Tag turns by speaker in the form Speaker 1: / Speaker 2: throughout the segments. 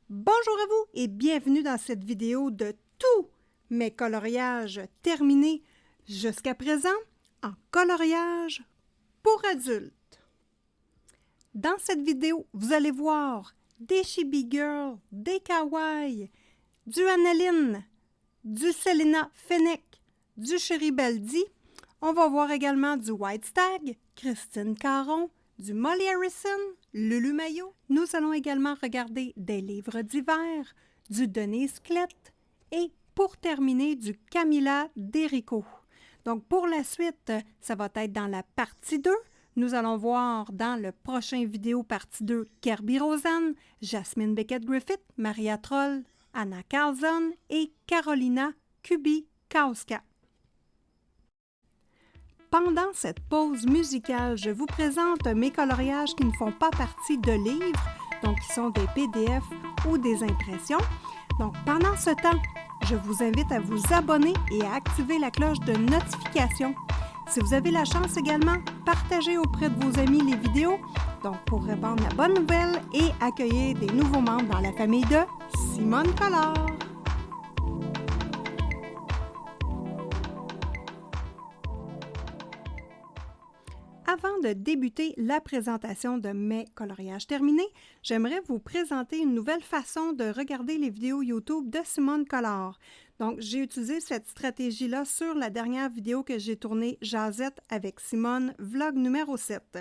Speaker 1: Bonjour à vous et bienvenue dans cette vidéo de tous mes coloriages terminés jusqu'à présent en coloriage pour adultes. Dans cette vidéo, vous allez voir des Chibi Girl, des Kawaii, du Annaline, du Selena Fennec, du Cheribaldi. On va voir également du White Stag, Christine Caron, du Molly Harrison, Lulu Maillot. Nous allons également regarder des livres d'hiver, du Denise Klett et pour terminer du Camilla Derico. Donc pour la suite, ça va être dans la partie 2. Nous allons voir dans le prochain vidéo partie 2 Kirby Rosanne, Jasmine Beckett-Griffith, Maria Troll, Anna Carlson et Carolina Kubikowska. Pendant cette pause musicale, je vous présente mes coloriages qui ne font pas partie de livres, donc qui sont des PDF ou des impressions. Donc pendant ce temps, je vous invite à vous abonner et à activer la cloche de notification. Si vous avez la chance également, partagez auprès de vos amis les vidéos, donc pour répandre la bonne nouvelle et accueillir des nouveaux membres dans la famille de Simone Color. Avant de débuter la présentation de mes coloriages terminés, j'aimerais vous présenter une nouvelle façon de regarder les vidéos YouTube de Simone Color. Donc, j'ai utilisé cette stratégie-là sur la dernière vidéo que j'ai tournée Jazette avec Simone, vlog numéro 7.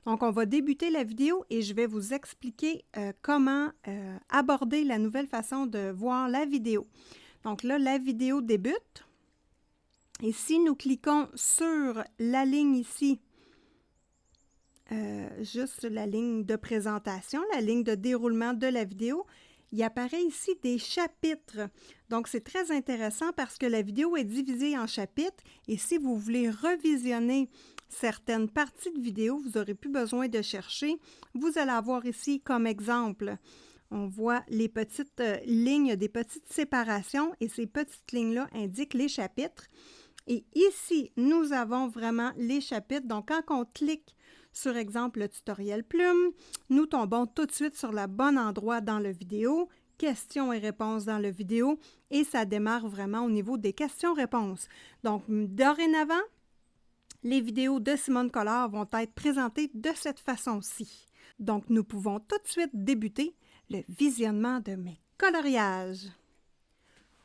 Speaker 1: Donc, on va débuter la vidéo et je vais vous expliquer comment aborder la nouvelle façon de voir la vidéo. Donc là, la vidéo débute. Et si nous cliquons sur la ligne ici, juste la ligne de présentation, la ligne de déroulement de la vidéo, il apparaît ici des chapitres. Donc, c'est très intéressant parce que la vidéo est divisée en chapitres et si vous voulez revisionner certaines parties de vidéo, vous n'aurez plus besoin de chercher. Vous allez avoir ici comme exemple, on voit les petites lignes, des petites séparations et ces petites lignes-là indiquent les chapitres. Et ici, nous avons vraiment les chapitres. Donc, quand on clique sur exemple le tutoriel plume, nous tombons tout de suite sur le bon endroit dans la vidéo, questions et réponses dans la vidéo, et ça démarre vraiment au niveau des questions-réponses. Donc, dorénavant, les vidéos de Simone Color vont être présentées de cette façon-ci. Donc, nous pouvons tout de suite débuter le visionnement de mes coloriages.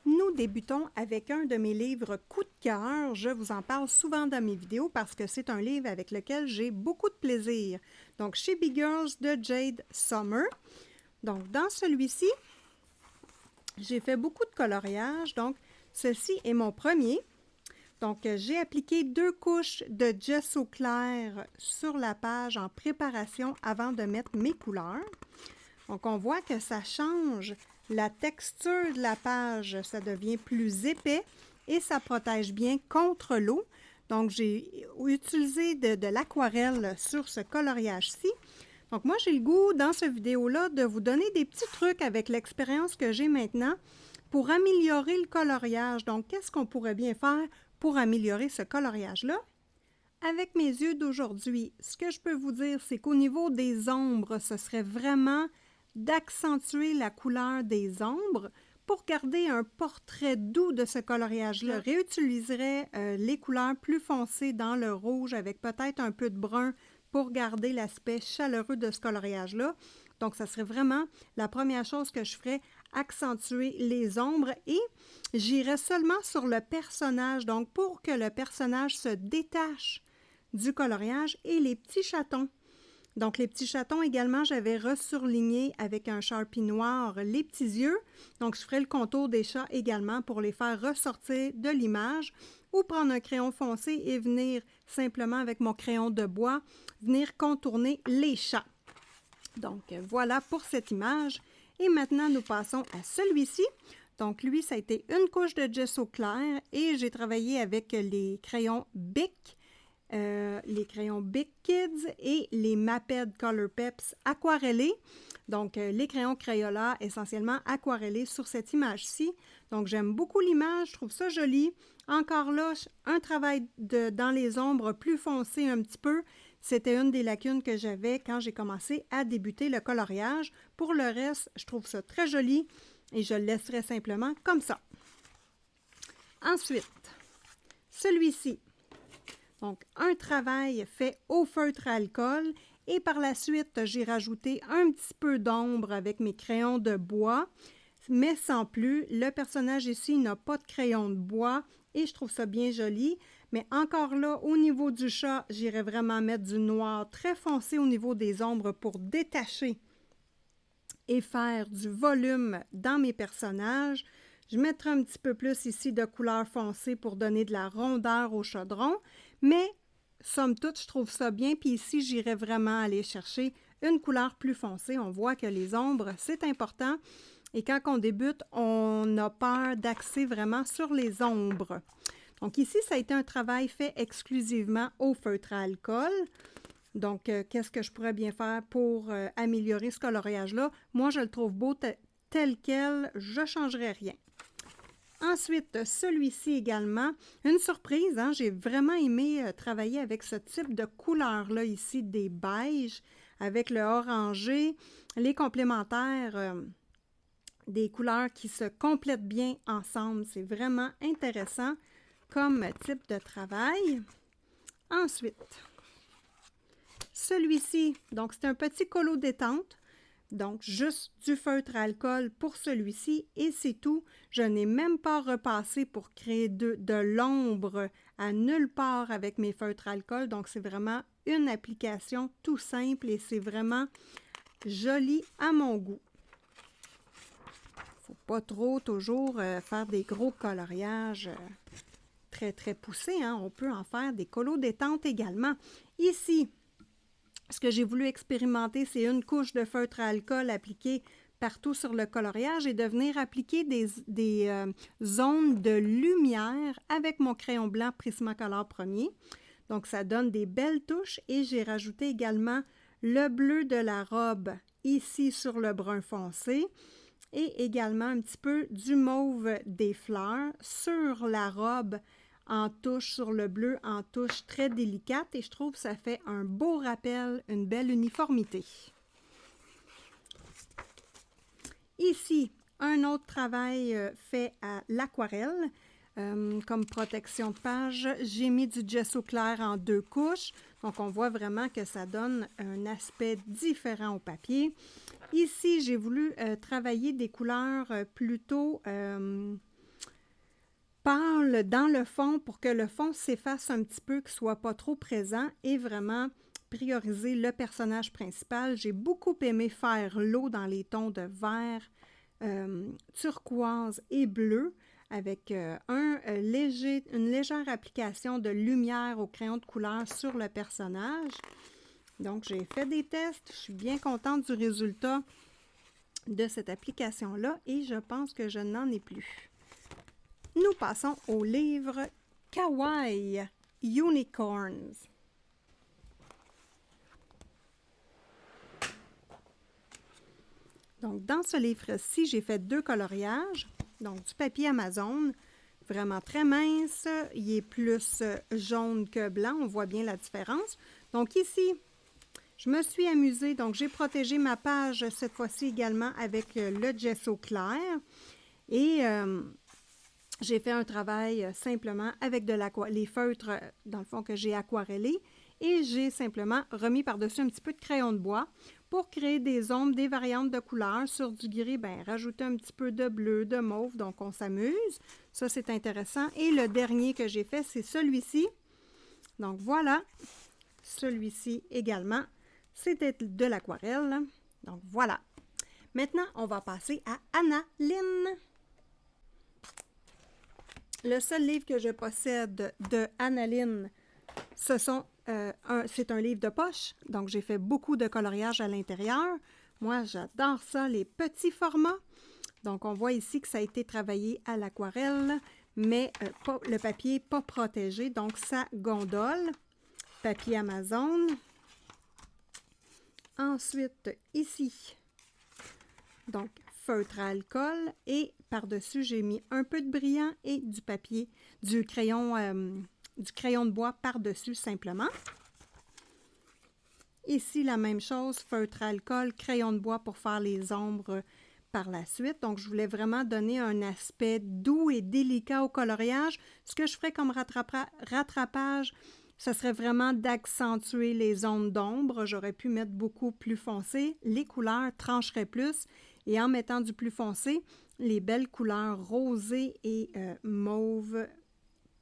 Speaker 1: Nous débutons avec un de mes livres coup de cœur. Je vous en parle souvent dans mes vidéos parce que c'est un livre avec lequel j'ai beaucoup de plaisir. Donc, Chibi Girls de Jade Summer. Donc, dans celui-ci, j'ai fait beaucoup de coloriage. Donc, ceci est mon premier. Donc, j'ai appliqué 2 couches de gesso clair sur la page en préparation avant de mettre mes couleurs. Donc, on voit que ça change la texture de la page, ça devient plus épais et ça protège bien contre l'eau. Donc, j'ai utilisé de l'aquarelle sur ce coloriage-ci. Donc, moi, j'ai le goût, dans cette vidéo-là, de vous donner des petits trucs avec l'expérience que j'ai maintenant pour améliorer le coloriage. Donc, qu'est-ce qu'on pourrait bien faire pour améliorer ce coloriage-là? Avec mes yeux d'aujourd'hui, ce que je peux vous dire, c'est qu'au niveau des ombres, ce serait vraiment d'accentuer la couleur des ombres pour garder un portrait doux de ce coloriage-là. Je réutiliserai les couleurs plus foncées dans le rouge avec peut-être un peu de brun pour garder l'aspect chaleureux de ce coloriage-là. Donc, ça serait vraiment la première chose que je ferais, accentuer les ombres et j'irai seulement sur le personnage, donc pour que le personnage se détache du coloriage et les petits chatons. Donc, les petits chatons également, j'avais resurligné avec un Sharpie noir les petits yeux. Donc, je ferai le contour des chats également pour les faire ressortir de l'image ou prendre un crayon foncé et venir simplement avec mon crayon de bois, venir contourner les chats. Donc, voilà pour cette image. Et maintenant, nous passons à celui-ci. Donc, lui, ça a été une couche de gesso clair et j'ai travaillé avec les crayons Bic. Les crayons Bic Kids et les Maped Color Peps aquarellés. Donc, les crayons Crayola essentiellement aquarellés sur cette image-ci. Donc, j'aime beaucoup l'image, je trouve ça joli. Encore là, un travail dans les ombres plus foncé un petit peu. C'était une des lacunes que j'avais quand j'ai commencé à débuter le coloriage. Pour le reste, je trouve ça très joli et je le laisserai simplement comme ça. Ensuite, celui-ci. Donc, un travail fait au feutre à alcool et par la suite, j'ai rajouté un petit peu d'ombre avec mes crayons de bois, mais sans plus. Le personnage ici n'a pas de crayon de bois et je trouve ça bien joli. Mais encore là, au niveau du chat, j'irai vraiment mettre du noir très foncé au niveau des ombres pour détacher et faire du volume dans mes personnages. Je mettrai un petit peu plus ici de couleur foncée pour donner de la rondeur au chaudron, mais somme toute, je trouve ça bien. Puis ici, j'irai vraiment aller chercher une couleur plus foncée. On voit que les ombres, c'est important. Et quand on débute, on a peur d'axer vraiment sur les ombres. Donc ici, ça a été un travail fait exclusivement au feutre à alcool. Donc, qu'est-ce que je pourrais bien faire pour améliorer ce coloriage-là? Moi, je le trouve beau tel quel, je ne changerai rien. Ensuite, celui-ci également, une surprise, hein? J'ai vraiment aimé travailler avec ce type de couleur-là ici, des beiges, avec le orangé, les complémentaires, des couleurs qui se complètent bien ensemble. C'est vraiment intéressant comme type de travail. Ensuite, celui-ci, donc c'est un petit colo détente. Donc, juste du feutre à alcool pour celui-ci et c'est tout. Je n'ai même pas repassé pour créer de l'ombre à nulle part avec mes feutres à alcool. Donc, c'est vraiment une application tout simple et c'est vraiment joli à mon goût. Il ne faut pas trop toujours faire des gros coloriages très, très poussés, hein. On peut en faire des colos détente également. Ici, ce que j'ai voulu expérimenter, c'est une couche de feutre à alcool appliquée partout sur le coloriage et de venir appliquer des zones de lumière avec mon crayon blanc Prismacolor premier. Donc, ça donne des belles touches et j'ai rajouté également le bleu de la robe ici sur le brun foncé et également un petit peu du mauve des fleurs sur la robe en touche sur le bleu, en touche très délicate et je trouve que ça fait un beau rappel, une belle uniformité. Ici, un autre travail fait à l'aquarelle comme protection de page. J'ai mis du gesso clair en 2 couches, donc on voit vraiment que ça donne un aspect différent au papier. Ici, j'ai voulu travailler des couleurs plutôt pâle dans le fond pour que le fond s'efface un petit peu, qu'il ne soit pas trop présent et vraiment prioriser le personnage principal. J'ai beaucoup aimé faire l'eau dans les tons de vert, turquoise et bleu avec une légère application de lumière au crayon de couleur sur le personnage. Donc, j'ai fait des tests. Je suis bien contente du résultat de cette application-là et je pense que je n'en ai plus. Nous passons au livre Kawaii Unicorns. Donc, dans ce livre-ci, j'ai fait 2 coloriages. Donc, du papier Amazon, vraiment très mince. Il est plus jaune que blanc. On voit bien la différence. Donc, ici, je me suis amusée. Donc, j'ai protégé ma page cette fois-ci également avec le gesso clair. Et j'ai fait un travail simplement avec les feutres, dans le fond, que j'ai aquarellés. Et j'ai simplement remis par-dessus un petit peu de crayon de bois pour créer des ombres, des variantes de couleurs. Sur du gris, bien, rajouter un petit peu de bleu, de mauve, donc on s'amuse. Ça, c'est intéressant. Et le dernier que j'ai fait, c'est celui-ci. Donc voilà, celui-ci également, c'était de l'aquarelle. Donc voilà. Maintenant, on va passer à Annaline. Le seul livre que je possède de Annaline, c'est un livre de poche, donc j'ai fait beaucoup de coloriage à l'intérieur. Moi, j'adore ça, les petits formats. Donc, on voit ici que ça a été travaillé à l'aquarelle, mais le papier pas protégé, donc ça gondole. Papier Amazon. Ensuite, ici, donc feutre à alcool et par-dessus, j'ai mis un peu de brillant et du papier, du crayon de bois par-dessus simplement. Ici, la même chose, feutre à alcool, crayon de bois pour faire les ombres par la suite. Donc, je voulais vraiment donner un aspect doux et délicat au coloriage. Ce que je ferais comme rattrapage, ce serait vraiment d'accentuer les zones d'ombre. J'aurais pu mettre beaucoup plus foncé. Les couleurs trancheraient plus. Et en mettant du plus foncé, les belles couleurs rosées et mauves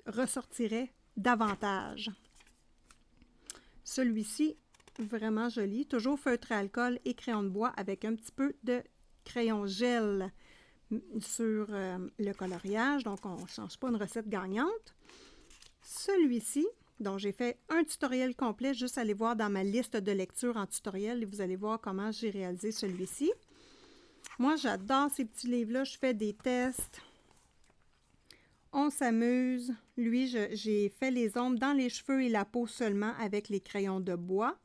Speaker 1: ressortiraient davantage. Celui-ci, vraiment joli. Toujours feutre à alcool et crayon de bois avec un petit peu de crayon gel sur le coloriage. Donc, on ne change pas une recette gagnante. Celui-ci, dont j'ai fait un tutoriel complet, juste aller voir dans ma liste de lecture en tutoriel et vous allez voir comment j'ai réalisé celui-ci. Moi, j'adore ces petits livres-là. Je fais des tests. On s'amuse. Lui, j'ai fait les ombres dans les cheveux et la peau seulement avec les crayons de bois.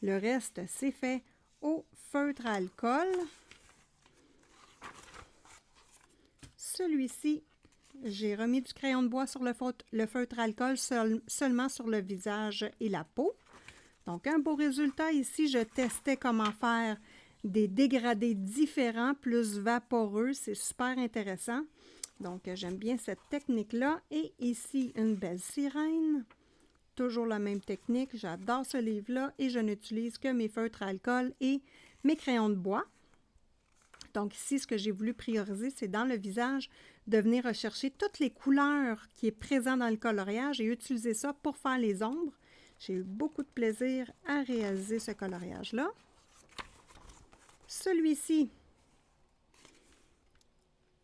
Speaker 1: Le reste, c'est fait au feutre à alcool. Celui-ci, j'ai remis du crayon de bois sur le feutre à alcool seulement sur le visage et la peau. Donc, un beau résultat. Ici, je testais comment faire des dégradés différents, plus vaporeux. C'est super intéressant. Donc, j'aime bien cette technique-là. Et ici, une belle sirène. Toujours la même technique. J'adore ce livre-là et je n'utilise que mes feutres à alcool et mes crayons de bois. Donc ici, ce que j'ai voulu prioriser, c'est dans le visage, de venir rechercher toutes les couleurs qui est présent dans le coloriage et utiliser ça pour faire les ombres. J'ai eu beaucoup de plaisir à réaliser ce coloriage-là. Celui-ci,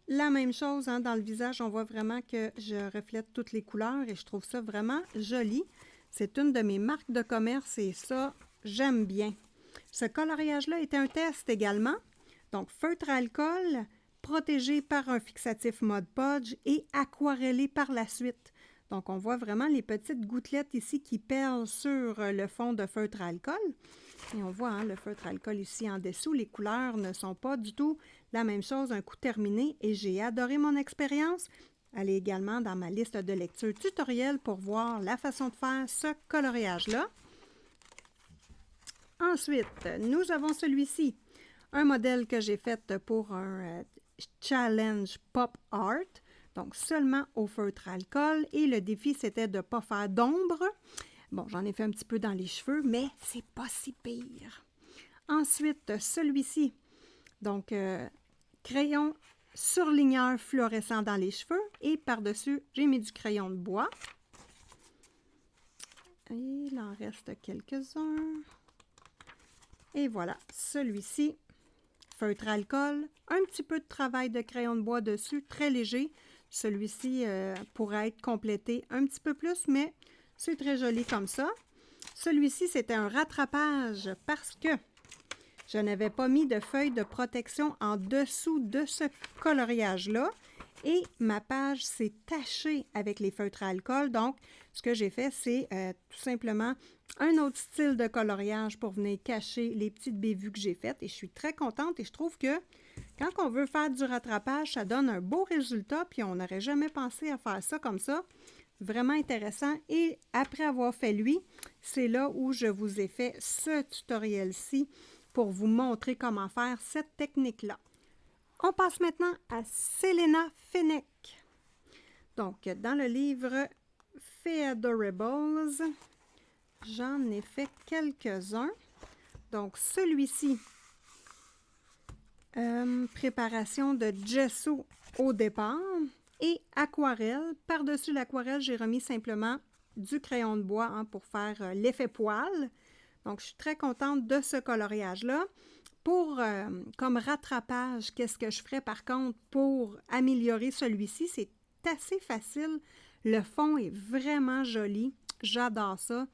Speaker 1: la même chose, hein, dans le visage, on voit vraiment que je reflète toutes les couleurs et je trouve ça vraiment joli. C'est une de mes marques de commerce et ça, j'aime bien. Ce coloriage-là était un test également. Donc, feutre à alcool, protégé par un fixatif Mod Podge et aquarellé par la suite. Donc, on voit vraiment les petites gouttelettes ici qui perlent sur le fond de feutre à alcool. Et on voit hein, le feutre à alcool ici en dessous. Les couleurs ne sont pas du tout la même chose, un coup terminé. Et j'ai adoré mon expérience. Allez également dans ma liste de lecture tutoriel pour voir la façon de faire ce coloriage-là. Ensuite, nous avons celui-ci. Un modèle que j'ai fait pour un challenge pop art, donc seulement au feutre à alcool. Et le défi, c'était de ne pas faire d'ombre. Bon, j'en ai fait un petit peu dans les cheveux, mais c'est pas si pire. Ensuite, celui-ci, donc crayon surligneur fluorescent dans les cheveux. Et par-dessus, j'ai mis du crayon de bois. Et il en reste quelques-uns. Et voilà, celui-ci. Feutre à alcool, un petit peu de travail de crayon de bois dessus, très léger. Celui-ci pourrait être complété un petit peu plus, mais c'est très joli comme ça. Celui-ci, c'était un rattrapage parce que je n'avais pas mis de feuille de protection en dessous de ce coloriage-là. Et ma page s'est tachée avec les feutres à alcool. Donc, ce que j'ai fait, c'est tout simplement un autre style de coloriage pour venir cacher les petites bévues que j'ai faites. Et je suis très contente et je trouve que quand on veut faire du rattrapage, ça donne un beau résultat. Puis on n'aurait jamais pensé à faire ça comme ça. Vraiment intéressant. Et après avoir fait lui, c'est là où je vous ai fait ce tutoriel-ci pour vous montrer comment faire cette technique-là. On passe maintenant à Selena Fenech. Donc, dans le livre Feadorables, j'en ai fait quelques-uns. Donc, celui-ci, préparation de gesso au départ et aquarelle. Par-dessus l'aquarelle, j'ai remis simplement du crayon de bois hein, pour faire l'effet poil. Donc, je suis très contente de ce coloriage-là. Pour, comme rattrapage, qu'est-ce que je ferais par contre pour améliorer celui-ci? C'est assez facile. Le fond est vraiment joli. J'adore ça.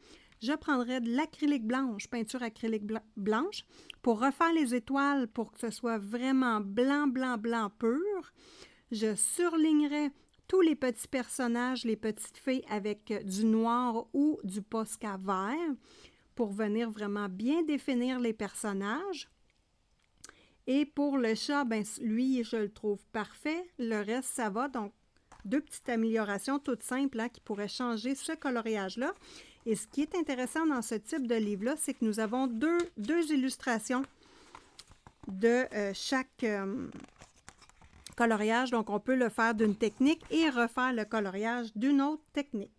Speaker 1: Je prendrais de l'acrylique blanche, peinture acrylique blanche, pour refaire les étoiles pour que ce soit vraiment blanc, blanc, blanc pur. Je surlignerais tous les petits personnages, les petites filles avec du noir ou du Posca vert pour venir vraiment bien définir les personnages. Et pour le chat, ben, lui, je le trouve parfait. Le reste, ça va. Donc, deux petites améliorations toutes simples hein, qui pourraient changer ce coloriage-là. Et ce qui est intéressant dans ce type de livre-là, c'est que nous avons deux illustrations de chaque coloriage. Donc, on peut le faire d'une technique et refaire le coloriage d'une autre technique.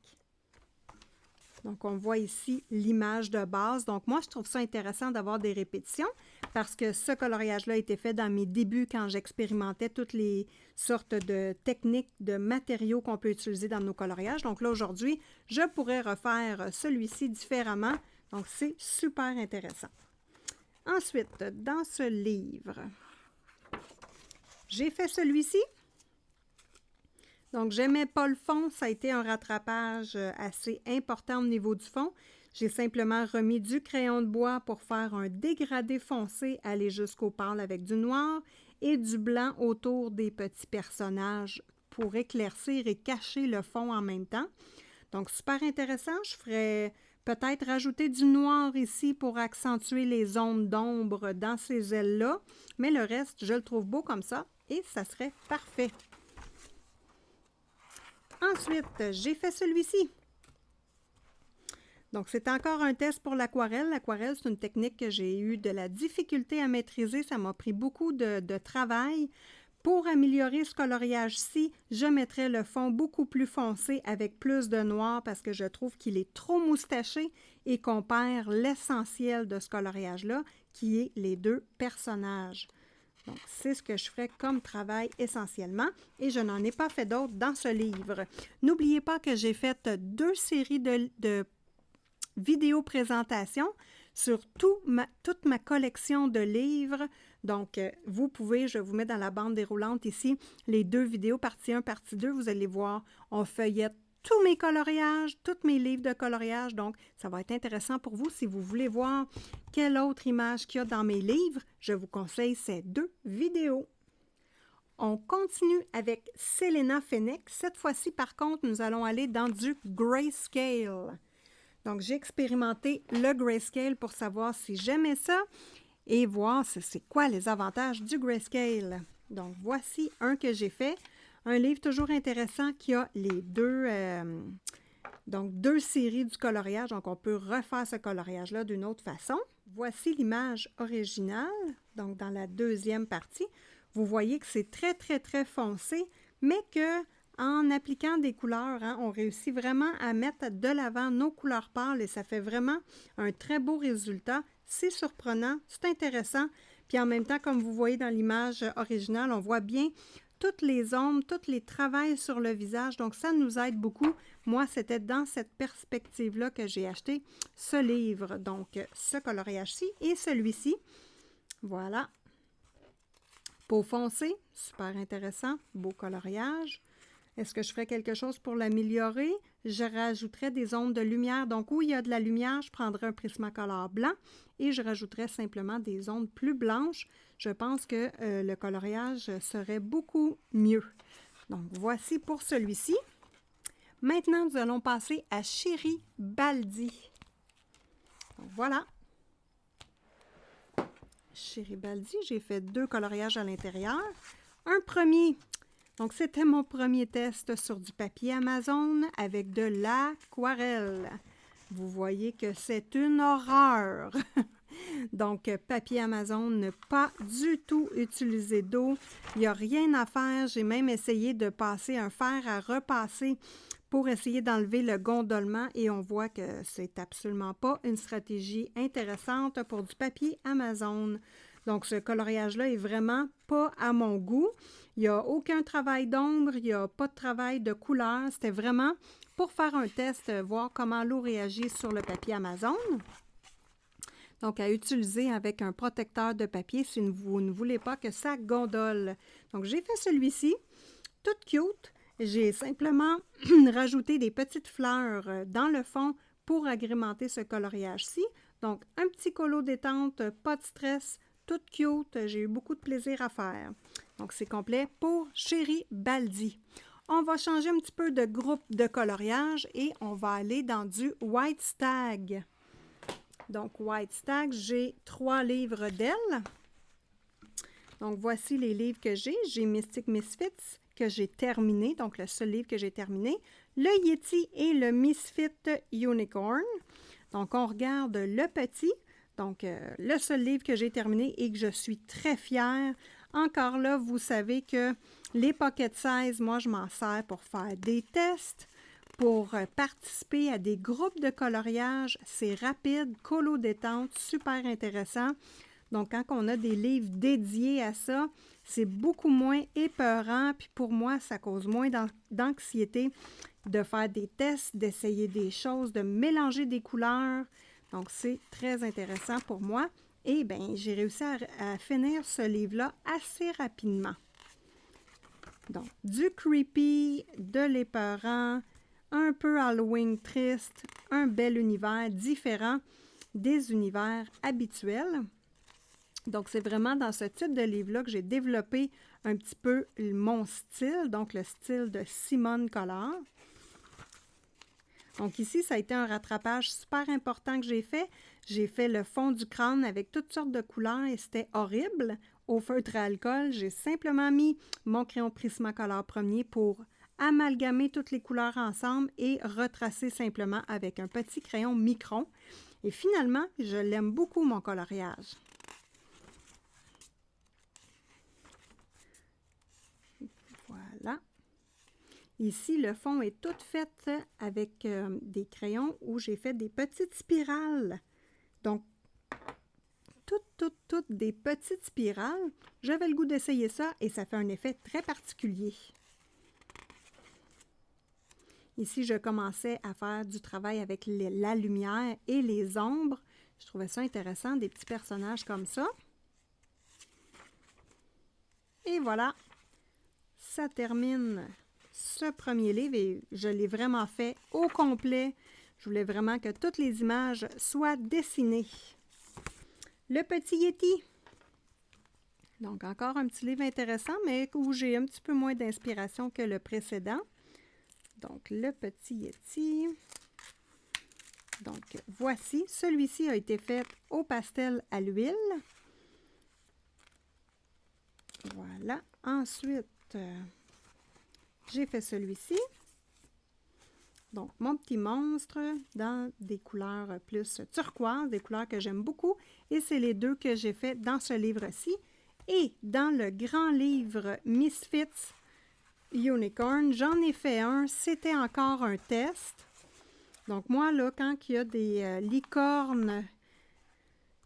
Speaker 1: Donc, on voit ici l'image de base. Donc, moi, je trouve ça intéressant d'avoir des répétitions parce que ce coloriage-là a été fait dans mes débuts quand j'expérimentais toutes les sortes de techniques, de matériaux qu'on peut utiliser dans nos coloriages. Donc là, aujourd'hui, je pourrais refaire celui-ci différemment. Donc, c'est super intéressant. Ensuite, dans ce livre, j'ai fait celui-ci. Donc, j'aimais pas le fond. Ça a été un rattrapage assez important au niveau du fond. J'ai simplement remis du crayon de bois pour faire un dégradé foncé, aller jusqu'au pâle avec du noir et du blanc autour des petits personnages pour éclaircir et cacher le fond en même temps. Donc, super intéressant. Je ferais peut-être rajouter du noir ici pour accentuer les zones d'ombre dans ces ailes-là. Mais le reste, je le trouve beau comme ça et ça serait parfait. Ensuite, j'ai fait celui-ci. Donc, c'est encore un test pour l'aquarelle. L'aquarelle, c'est une technique que j'ai eu de la difficulté à maîtriser. Ça m'a pris beaucoup de travail. Pour améliorer ce coloriage-ci, je mettrai le fond beaucoup plus foncé avec plus de noir parce que je trouve qu'il est trop moustaché et qu'on perd l'essentiel de ce coloriage-là, qui est les deux personnages. Donc, c'est ce que je ferai comme travail essentiellement et je n'en ai pas fait d'autres dans ce livre. N'oubliez pas que j'ai fait 2 séries de vidéos présentations sur toute ma collection de livres. Donc, vous pouvez, je vous mets dans la bande déroulante ici, les 2 vidéos, partie 1, partie 2. Vous allez voir, on feuillette tous mes coloriages, tous mes livres de coloriage. Donc, ça va être intéressant pour vous. Si vous voulez voir quelle autre image qu'il y a dans mes livres, je vous conseille ces 2 vidéos. On continue avec Selena Fenech. Cette fois-ci, par contre, nous allons aller dans du grayscale. Donc, j'ai expérimenté le grayscale pour savoir si j'aimais ça et voir c'est quoi les avantages du grayscale. Donc, voici un que j'ai fait. Un livre toujours intéressant qui a les 2 séries du coloriage. Donc, on peut refaire ce coloriage-là d'une autre façon. Voici l'image originale, donc dans la 2e partie. Vous voyez que c'est très, très, très foncé, mais qu'en appliquant des couleurs, on réussit vraiment à mettre de l'avant nos couleurs pâles et ça fait vraiment un très beau résultat. C'est surprenant, c'est intéressant. Puis en même temps, comme vous voyez dans l'image originale, on voit bien toutes les ombres, tous les travails sur le visage. Donc, ça nous aide beaucoup. Moi, c'était dans cette perspective-là que j'ai acheté ce livre. Donc, ce coloriage-ci et celui-ci. Voilà. Peau foncée, super intéressant. Beau coloriage. Est-ce que je ferais quelque chose pour l'améliorer? Je rajouterais des ondes de lumière. Donc, où il y a de la lumière, je prendrais un Prismacolor blanc et je rajouterais simplement des ondes plus blanches. Je pense que le coloriage serait beaucoup mieux. Donc, voici pour celui-ci. Maintenant, nous allons passer à Chéri Baldi. Donc, voilà. Chéri Baldi, j'ai fait 2 coloriages à l'intérieur. Un premier, donc c'était mon premier test sur du papier Amazon avec de l'aquarelle. Vous voyez que c'est une horreur. Donc, papier Amazon, ne pas du tout utiliser d'eau. Il n'y a rien à faire. J'ai même essayé de passer un fer à repasser pour essayer d'enlever le gondolement et on voit que c'est absolument pas une stratégie intéressante pour du papier Amazon. Donc, ce coloriage-là est vraiment pas à mon goût. Il n'y a aucun travail d'ombre, il n'y a pas de travail de couleur. C'était vraiment pour faire un test, voir comment l'eau réagit sur le papier Amazon. Donc, à utiliser avec un protecteur de papier si vous ne voulez pas que ça gondole. Donc, j'ai fait celui-ci, tout cute. J'ai simplement rajouté des petites fleurs dans le fond pour agrémenter ce coloriage-ci. Donc, un petit colo détente, pas de stress, tout cute. J'ai eu beaucoup de plaisir à faire. Donc, c'est complet pour Chéri Baldi. On va changer un petit peu de groupe de coloriage et on va aller dans du White Stag. Donc, White Stag, j'ai 3 livres d'elle. Donc, voici les livres que j'ai. J'ai Mystic Misfits que j'ai terminé, donc le seul livre que j'ai terminé. Le Yeti et le Misfit Unicorn. Donc, on regarde le petit, donc le seul livre que j'ai terminé et que je suis très fière. Encore là, vous savez que les pocket size, moi, je m'en sers pour faire des tests, pour participer à des groupes de coloriage. C'est rapide, colo détente, super intéressant. Donc, quand on a des livres dédiés à ça, c'est beaucoup moins épeurant. Puis pour moi, ça cause moins d'anxiété de faire des tests, d'essayer des choses, de mélanger des couleurs. Donc, c'est très intéressant pour moi. Et bien, j'ai réussi à finir ce livre-là assez rapidement. Donc, du creepy, de l'épeurant, un peu Halloween triste, un bel univers différent des univers habituels. Donc, c'est vraiment dans ce type de livre-là que j'ai développé un petit peu mon style, donc le style de Simone Collard. Donc ici, ça a été un rattrapage super important que j'ai fait. J'ai fait le fond du crâne avec toutes sortes de couleurs et c'était horrible. Au feutre à alcool, j'ai simplement mis mon crayon Prismacolor premier pour amalgamer toutes les couleurs ensemble et retracer simplement avec un petit crayon micron. Et finalement, je l'aime beaucoup, mon coloriage. Voilà. Ici, le fond est tout fait avec des crayons où j'ai fait des petites spirales. Donc, toutes des petites spirales. J'avais le goût d'essayer ça et ça fait un effet très particulier. Ici, je commençais à faire du travail avec la lumière et les ombres. Je trouvais ça intéressant, des petits personnages comme ça. Et voilà, ça termine ce premier livre et je l'ai vraiment fait au complet. Je voulais vraiment que toutes les images soient dessinées. Le petit Yeti. Donc, encore un petit livre intéressant, mais où j'ai un petit peu moins d'inspiration que le précédent. Donc, le petit Yeti. Donc, voici. Celui-ci a été fait au pastel à l'huile. Voilà. Ensuite, j'ai fait celui-ci. Donc, mon petit monstre dans des couleurs plus turquoise, des couleurs que j'aime beaucoup. Et c'est les deux que j'ai fait dans ce livre-ci. Et dans le grand livre Misfits Unicorn, j'en ai fait un. C'était encore un test. Donc, moi, là, quand il y a des licornes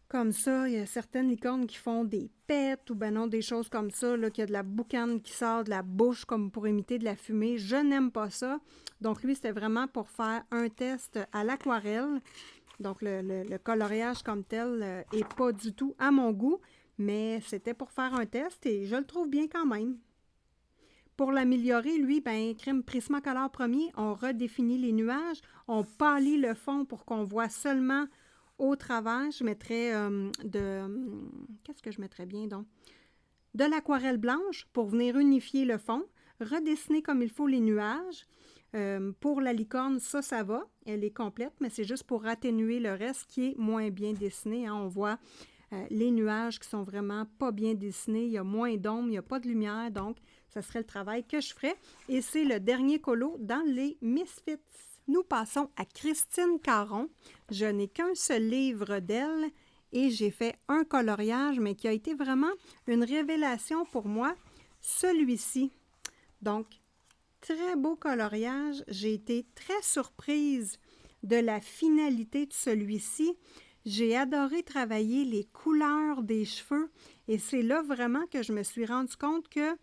Speaker 1: comme ça, il y a certaines licornes qui font des pets ou ben non, des choses comme ça, là, qu'il y a de la boucane qui sort de la bouche comme pour imiter de la fumée. Je n'aime pas ça. Donc, lui, c'était vraiment pour faire un test à l'aquarelle. Donc, le coloriage comme tel n'est pas du tout à mon goût, mais c'était pour faire un test et je le trouve bien quand même. Pour l'améliorer, lui, ben, crème Prismacolor premier, on redéfinit les nuages, on pâlit le fond pour qu'on voit seulement au travers. Je mettrais qu'est-ce que je mettrais bien donc? De l'aquarelle blanche pour venir unifier le fond, redessiner comme il faut les nuages. Pour la licorne, ça va, elle est complète, mais c'est juste pour atténuer le reste qui est moins bien dessiné. Hein. On voit les nuages qui sont vraiment pas bien dessinés, il y a moins d'ombre, il n'y a pas de lumière, donc ça serait le travail que je ferais. Et c'est le dernier colo dans les Misfits. Nous passons à Christine Caron. Je n'ai qu'un seul livre d'elle et j'ai fait un coloriage, mais qui a été vraiment une révélation pour moi, celui-ci. Donc, très beau coloriage. J'ai été très surprise de la finalité de celui-ci. J'ai adoré travailler les couleurs des cheveux et c'est là vraiment que je me suis rendu compte que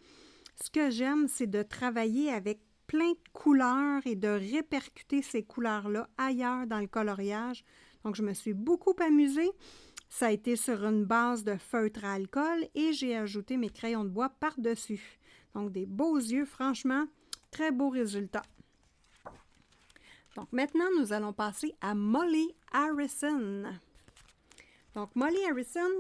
Speaker 1: ce que j'aime, c'est de travailler avec plein de couleurs et de répercuter ces couleurs-là ailleurs dans le coloriage. Donc, je me suis beaucoup amusée. Ça a été sur une base de feutre à alcool et j'ai ajouté mes crayons de bois par-dessus. Donc, des beaux yeux, franchement, très beau résultat. Donc, maintenant, nous allons passer à Molly Harrison. Donc, Molly Harrison,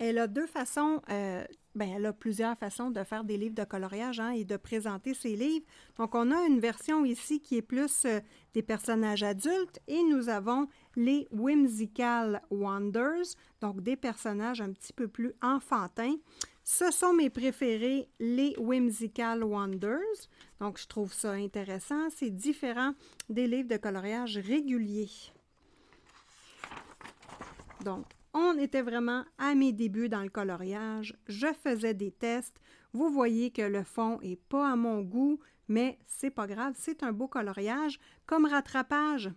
Speaker 1: Elle a deux façons, elle a plusieurs façons de faire des livres de coloriage et de présenter ses livres. Donc, on a une version ici qui est plus des personnages adultes et nous avons les Whimsical Wonders, donc des personnages un petit peu plus enfantins. Ce sont mes préférés, les Whimsical Wonders. Donc, je trouve ça intéressant. C'est différent des livres de coloriage réguliers. Donc, on était vraiment à mes débuts dans le coloriage. Je faisais des tests. Vous voyez que le fond n'est pas à mon goût, mais c'est pas grave, c'est un beau coloriage. Comme rattrapage,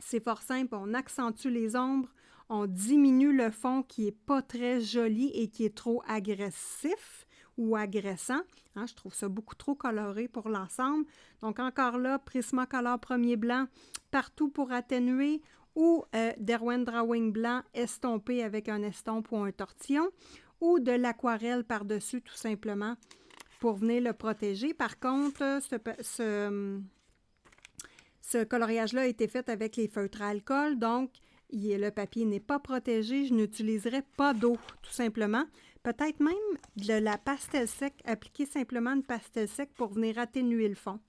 Speaker 1: c'est fort simple. On accentue les ombres, on diminue le fond qui n'est pas très joli et qui est trop agressif ou agressant. Je trouve ça beaucoup trop coloré pour l'ensemble. Donc, encore là, Prismacolor premier blanc, partout pour atténuer, ou Derwent Drawing blanc estompé avec un estompe ou un tortillon, ou de l'aquarelle par-dessus tout simplement pour venir le protéger. Par contre, ce coloriage-là a été fait avec les feutres à alcool, donc le papier n'est pas protégé. Je n'utiliserai pas d'eau, tout simplement. Peut-être même de la pastel sec, appliquer simplement une pastel sec pour venir atténuer le fond.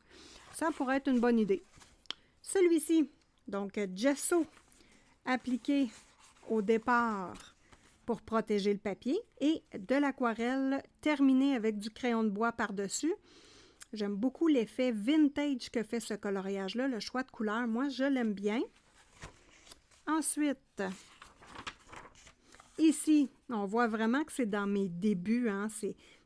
Speaker 1: Ça pourrait être une bonne idée. Celui-ci, donc gesso appliqué au départ pour protéger le papier et de l'aquarelle terminée avec du crayon de bois par-dessus. J'aime beaucoup l'effet vintage que fait ce coloriage-là, le choix de couleurs. Moi, je l'aime bien. Ensuite, ici, on voit vraiment que c'est dans mes débuts.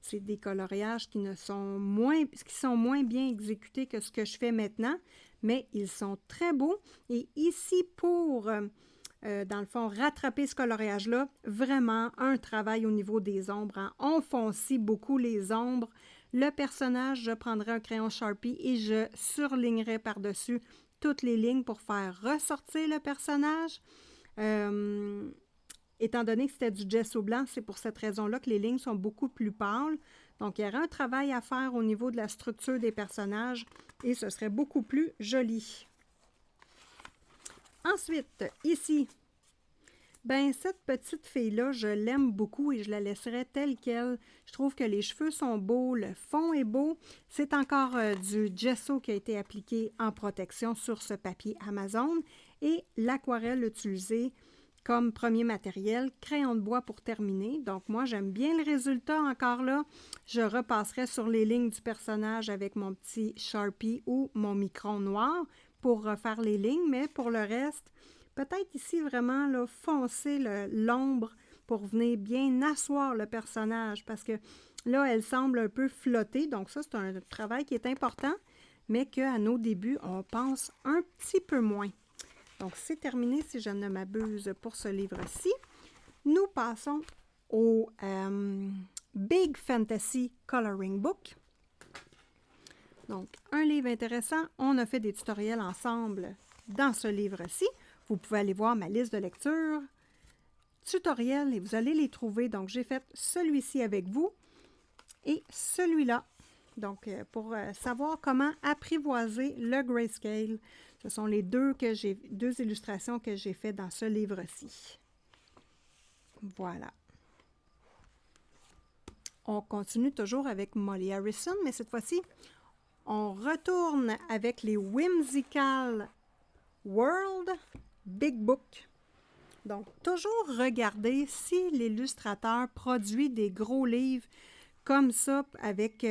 Speaker 1: C'est des coloriages qui sont moins bien exécutés que ce que je fais maintenant, mais ils sont très beaux. Et ici, pour, dans le fond, rattraper ce coloriage-là, vraiment un travail au niveau des ombres. On foncie beaucoup les ombres. Le personnage, je prendrai un crayon Sharpie et je surlignerai par-dessus toutes les lignes pour faire ressortir le personnage. Étant donné que c'était du gesso blanc, c'est pour cette raison-là que les lignes sont beaucoup plus pâles. Donc, il y aurait un travail à faire au niveau de la structure des personnages et ce serait beaucoup plus joli. Ensuite, ici, cette petite fille-là, je l'aime beaucoup et je la laisserai telle qu'elle. Je trouve que les cheveux sont beaux, le fond est beau. C'est encore du gesso qui a été appliqué en protection sur ce papier Amazon et l'aquarelle utilisée comme premier matériel, crayon de bois pour terminer. Donc, moi, j'aime bien le résultat encore là. Je repasserai sur les lignes du personnage avec mon petit Sharpie ou mon micron noir pour refaire les lignes, mais pour le reste, peut-être ici vraiment là, foncer l'ombre pour venir bien asseoir le personnage parce que là, elle semble un peu flotter. Donc, ça, c'est un travail qui est important, mais qu'à nos débuts, on pense un petit peu moins. Donc, c'est terminé si je ne m'abuse pour ce livre-ci. Nous passons au Big Fantasy Coloring Book. Donc, un livre intéressant. On a fait des tutoriels ensemble dans ce livre-ci. Vous pouvez aller voir ma liste de lecture, tutoriels, et vous allez les trouver. Donc, j'ai fait celui-ci avec vous et celui-là. Donc, pour savoir comment apprivoiser le grayscale. Ce sont les deux illustrations que j'ai faites dans ce livre-ci. Voilà. On continue toujours avec Molly Harrison, mais cette fois-ci, on retourne avec les Whimsical World Big Book. Donc, toujours regarder si l'illustrateur produit des gros livres comme ça avec...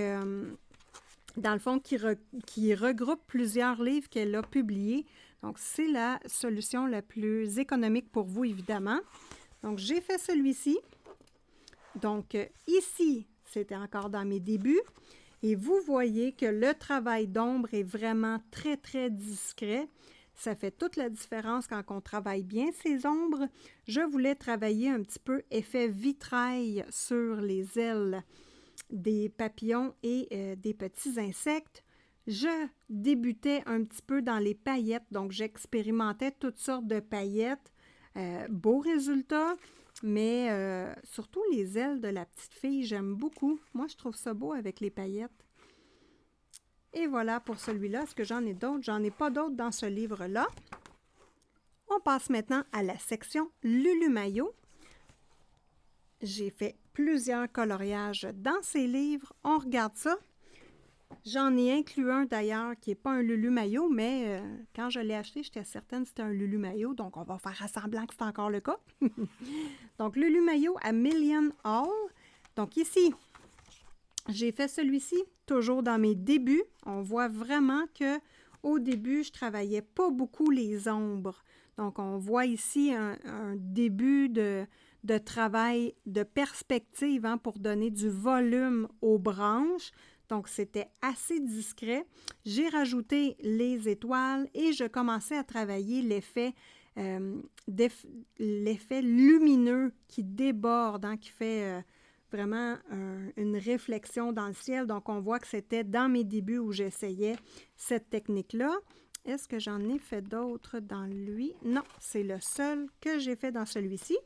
Speaker 1: dans le fond, qui regroupe plusieurs livres qu'elle a publiés. Donc, c'est la solution la plus économique pour vous, évidemment. Donc, j'ai fait celui-ci. Donc, ici, c'était encore dans mes débuts. Et vous voyez que le travail d'ombre est vraiment très, très discret. Ça fait toute la différence quand on travaille bien ces ombres. Je voulais travailler un petit peu effet vitrail sur les ailes des papillons et des petits insectes. Je débutais un petit peu dans les paillettes, donc j'expérimentais toutes sortes de paillettes. Beau résultat, mais surtout les ailes de la petite fille, j'aime beaucoup. Moi, je trouve ça beau avec les paillettes. Et voilà pour celui-là. Est-ce que j'en ai d'autres? J'en ai pas d'autres dans ce livre-là. On passe maintenant à la section Lulu Mayo. j'ai fait plusieurs coloriages dans ces livres. On regarde ça. J'en ai inclus un d'ailleurs qui n'est pas un Lulu Maillot, mais quand je l'ai acheté, j'étais certaine que c'était un Lulu Maillot, donc on va faire semblant que c'est encore le cas. Donc, Lulu Maillot à Million Hall. Donc ici, j'ai fait celui-ci toujours dans mes débuts. On voit vraiment que au début, je travaillais pas beaucoup les ombres. Donc, on voit ici un début de travail de perspective pour donner du volume aux branches. Donc, c'était assez discret. J'ai rajouté les étoiles et je commençais à travailler l'effet lumineux qui déborde, qui fait vraiment une réflexion dans le ciel. Donc, on voit que c'était dans mes débuts où j'essayais cette technique-là. Est-ce que j'en ai fait d'autres dans lui? Non, c'est le seul que j'ai fait dans celui-ci.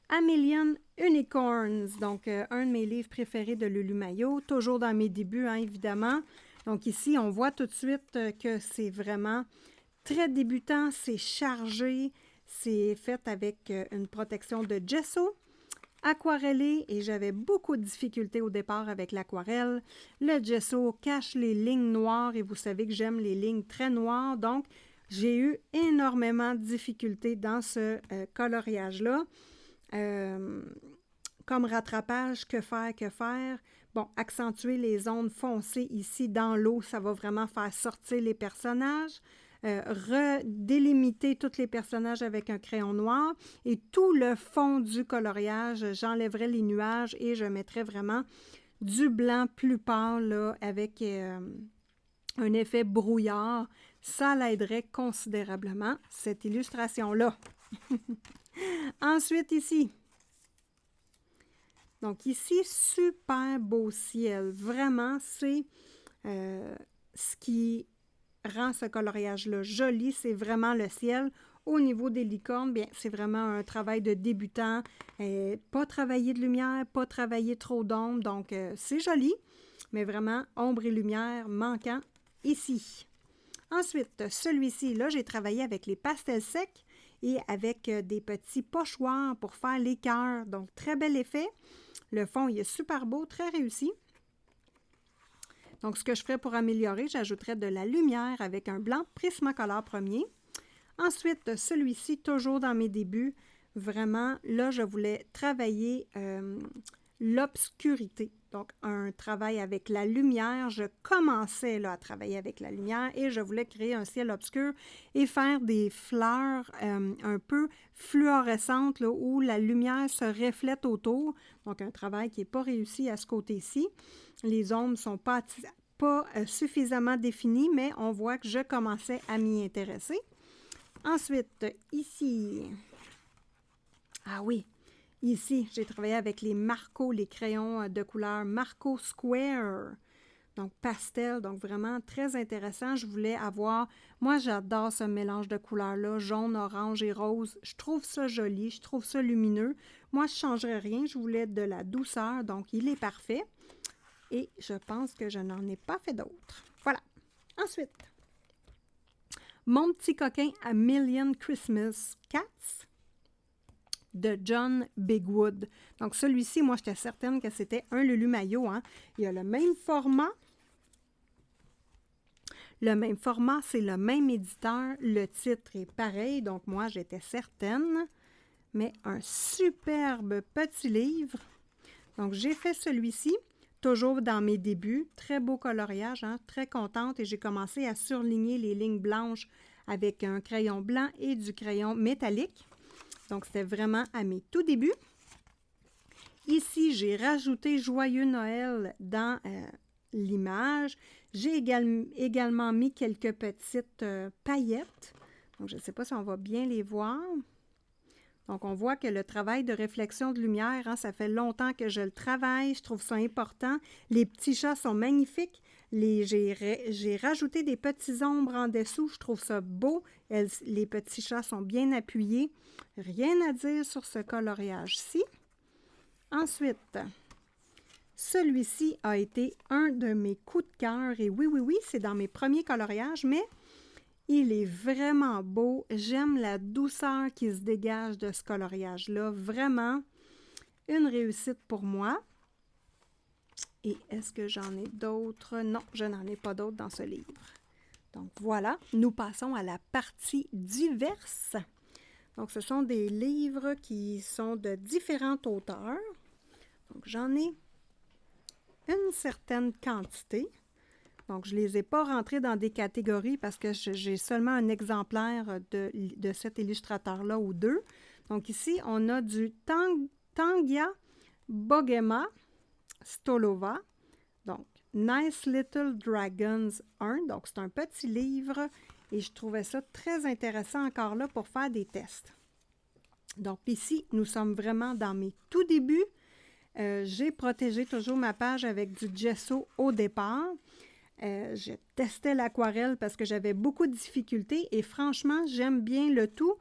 Speaker 1: A Million Unicorns, donc un de mes livres préférés de Lulu Maillot, toujours dans mes débuts, évidemment. Donc ici, on voit tout de suite que c'est vraiment très débutant, c'est chargé, c'est fait avec une protection de gesso, aquarellé, et j'avais beaucoup de difficultés au départ avec l'aquarelle. Le gesso cache les lignes noires et vous savez que j'aime les lignes très noires, donc j'ai eu énormément de difficultés dans ce coloriage-là. Comme rattrapage, que faire? Bon, accentuer les zones foncées ici dans l'eau, ça va vraiment faire sortir les personnages. Redélimiter tous les personnages avec un crayon noir et tout le fond du coloriage, j'enlèverai les nuages et je mettrai vraiment du blanc plus pâle là, avec un effet brouillard. Ça l'aiderait considérablement, cette illustration-là. Ensuite, ici. Donc, ici, super beau ciel. Vraiment, c'est ce qui rend ce coloriage-là joli. C'est vraiment le ciel. Au niveau des licornes, bien, c'est vraiment un travail de débutant. Pas travailler de lumière, pas travailler trop d'ombre. Donc, c'est joli, mais vraiment, ombre et lumière manquant ici. Ensuite, celui-ci, là, j'ai travaillé avec les pastels secs et avec des petits pochoirs pour faire les cœurs. Donc, très bel effet. Le fond, il est super beau, très réussi. Donc, ce que je ferais pour améliorer, j'ajouterais de la lumière avec un blanc Prismacolor premier. Ensuite, celui-ci, toujours dans mes débuts, vraiment, là, je voulais travailler l'obscurité. Donc, un travail avec la lumière. Je commençais là, à travailler avec la lumière et je voulais créer un ciel obscur et faire des fleurs un peu fluorescentes là, où la lumière se reflète autour. Donc, un travail qui n'est pas réussi à ce côté-ci. Les ombres ne sont pas suffisamment définies, mais on voit que je commençais à m'y intéresser. Ensuite, ici, ah oui, ici, j'ai travaillé avec les Marco, les crayons de couleur Marco Square, donc pastel, donc vraiment très intéressant. Je voulais avoir, moi j'adore ce mélange de couleurs-là, jaune, orange et rose. Je trouve ça joli, je trouve ça lumineux. Moi, je ne changerais rien, je voulais de la douceur, donc il est parfait. Et je pense que je n'en ai pas fait d'autres. Voilà. Ensuite, Mon petit coquin A Million Christmas Cats de John Bigwood. Donc, celui-ci, moi, j'étais certaine que c'était un Lulu Maillot. Il a le même format. Le même format, c'est le même éditeur. Le titre est pareil, donc moi, j'étais certaine. Mais un superbe petit livre. Donc, j'ai fait celui-ci. Toujours dans mes débuts, très beau coloriage, très contente, et j'ai commencé à surligner les lignes blanches avec un crayon blanc et du crayon métallique. Donc, c'était vraiment à mes tout débuts. Ici, j'ai rajouté Joyeux Noël dans l'image. J'ai également mis quelques petites paillettes. Donc, je ne sais pas si on va bien les voir. Donc, on voit que le travail de réflexion de lumière, ça fait longtemps que je le travaille, je trouve ça important. Les petits chats sont magnifiques. J'ai rajouté des petits ombres en dessous, je trouve ça beau. Les petits chats sont bien appuyés. Rien à dire sur ce coloriage-ci. Ensuite, celui-ci a été un de mes coups de cœur. Et oui, c'est dans mes premiers coloriages, mais Il est vraiment beau. J'aime la douceur qui se dégage de ce coloriage-là. Vraiment une réussite pour moi. Et est-ce que j'en ai d'autres? Non, je n'en ai pas d'autres dans ce livre. Donc voilà, nous passons à la partie diverses. Donc ce sont des livres qui sont de différents auteurs. Donc j'en ai une certaine quantité. Donc, je ne les ai pas rentrés dans des catégories parce que j'ai seulement un exemplaire de cet illustrateur-là ou deux. Donc, ici, on a du Tangia Bogema Stolova. Donc, Nice Little Dragons 1. Donc, c'est un petit livre et je trouvais ça très intéressant encore là pour faire des tests. Donc, ici, nous sommes vraiment dans mes tout débuts. J'ai protégé toujours ma page avec du gesso au départ. Je testais l'aquarelle parce que j'avais beaucoup de difficultés et franchement, j'aime bien le tout.